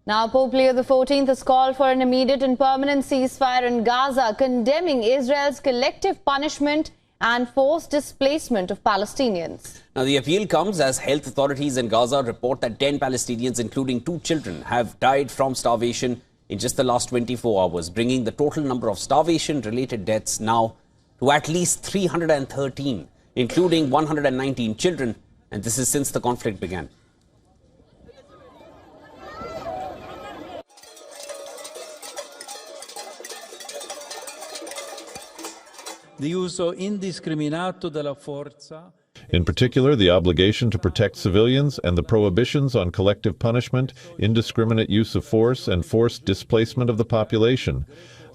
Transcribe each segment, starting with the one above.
Now, Pope Leo XIV has called for an immediate and permanent ceasefire in Gaza, condemning Israel's collective punishment and forced displacement of Palestinians. Now, the appeal comes as health authorities in Gaza report that 10 Palestinians, including 2 children, have died from starvation in just the last 24 hours, bringing the total number of starvation-related deaths now to at least 313, including 119 children, and this is since the conflict began. The uso indiscriminato della forza. In particular, the obligation to protect civilians and the prohibitions on collective punishment, indiscriminate use of force, and forced displacement of the population.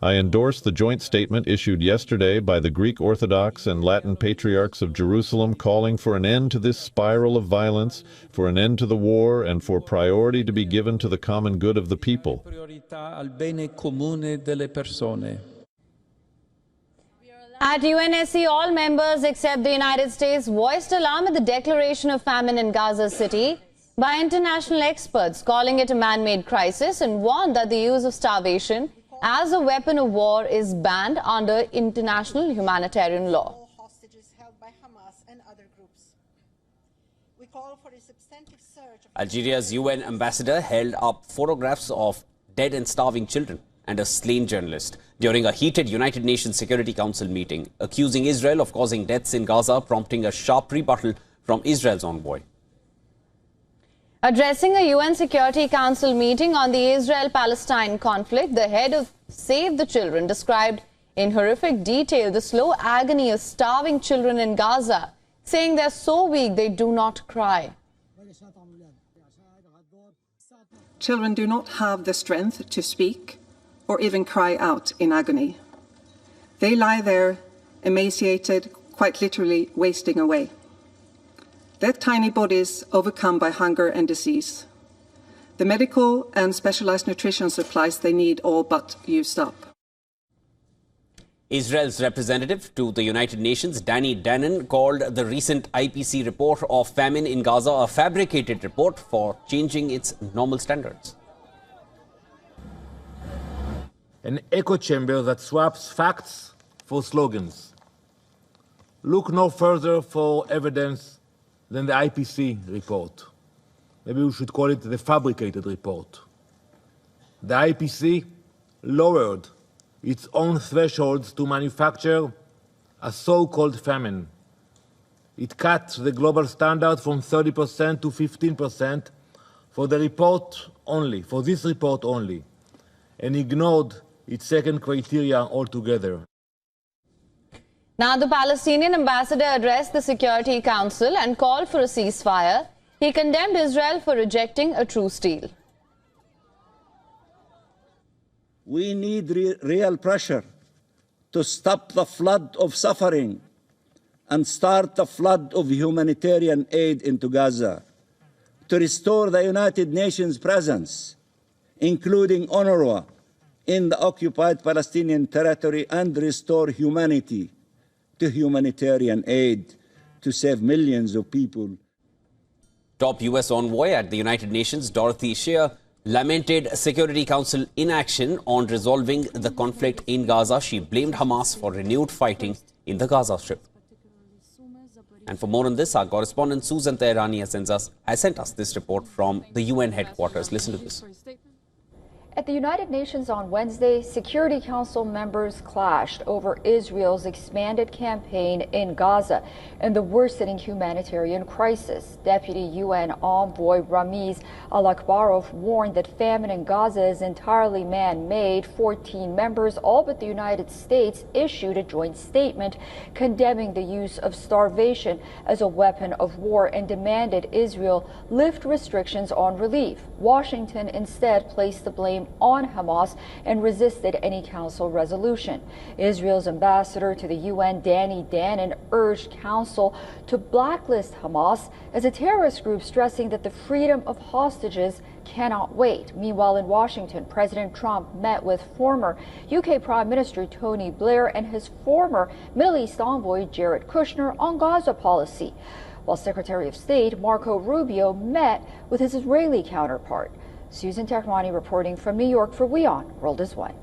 I endorse the joint statement issued yesterday by the Greek Orthodox and Latin Patriarchs of Jerusalem calling for an end to this spiral of violence, for an end to the war, and for priority to be given to the common good of the people. Priorità al bene comune delle persone. At UNSC, all members except the United States voiced alarm at the declaration of famine in Gaza City by international experts, calling it a man-made crisis, and warned that the use of starvation as a weapon of war is banned under international humanitarian law. All hostages held by Hamas and other groups. We call for a substantive search of Algeria's UN ambassador held up photographs of dead and starving children and a slain journalist during a heated United Nations Security Council meeting, accusing Israel of causing deaths in Gaza, prompting a sharp rebuttal from Israel's envoy. Addressing a UN Security Council meeting on the Israel-Palestine conflict, the head of Save the Children described in horrific detail the slow agony of starving children in Gaza, saying they're so weak they do not cry. Children do not have the strength to speak or even cry out in agony. They lie there, emaciated, quite literally wasting away. Their tiny bodies overcome by hunger and disease. The medical and specialized nutrition supplies they need all but used up. Israel's representative to the United Nations, Danny Danon, called the recent IPC report of famine in Gaza a fabricated report for changing its normal standards. An echo chamber that swaps facts for slogans. Look no further for evidence than the IPC report. Maybe we should call it the fabricated report. The IPC lowered its own thresholds to manufacture a so-called famine. It cut the global standard from 30% to 15% for the report only, for this report only, and ignored its second criteria altogether. Now, the Palestinian ambassador addressed the Security Council and called for a ceasefire. He condemned Israel for rejecting a truce deal. We need real pressure to stop the flood of suffering and start the flood of humanitarian aid into Gaza, to restore the United Nations presence, including UNRWA, in the occupied Palestinian territory, and restore humanity to humanitarian aid to save millions of people. Top U.S. envoy at the United Nations, Dorothy Shea, lamented Security Council inaction on resolving the conflict in Gaza. She blamed Hamas for renewed fighting in the Gaza Strip. And for more on this, our correspondent Susan Teherani has sent us this report from the UN headquarters. Listen to this. At the United Nations on Wednesday, Security Council members clashed over Israel's expanded campaign in Gaza and the worsening humanitarian crisis. Deputy UN Envoy Ramiz Al-Akbarov warned that famine in Gaza is entirely man-made. 14 members, all but the United States, issued a joint statement condemning the use of starvation as a weapon of war and demanded Israel lift restrictions on relief. Washington instead placed the blame on Hamas and resisted any council resolution. Israel's ambassador to the UN, Danny Danon, urged council to blacklist Hamas as a terrorist group, stressing that the freedom of hostages cannot wait. Meanwhile, in Washington, President Trump met with former UK Prime Minister Tony Blair and his former Middle East envoy Jared Kushner on Gaza policy, while Secretary of State Marco Rubio met with his Israeli counterpart. Susan Tehrani reporting from New York for WION World is One.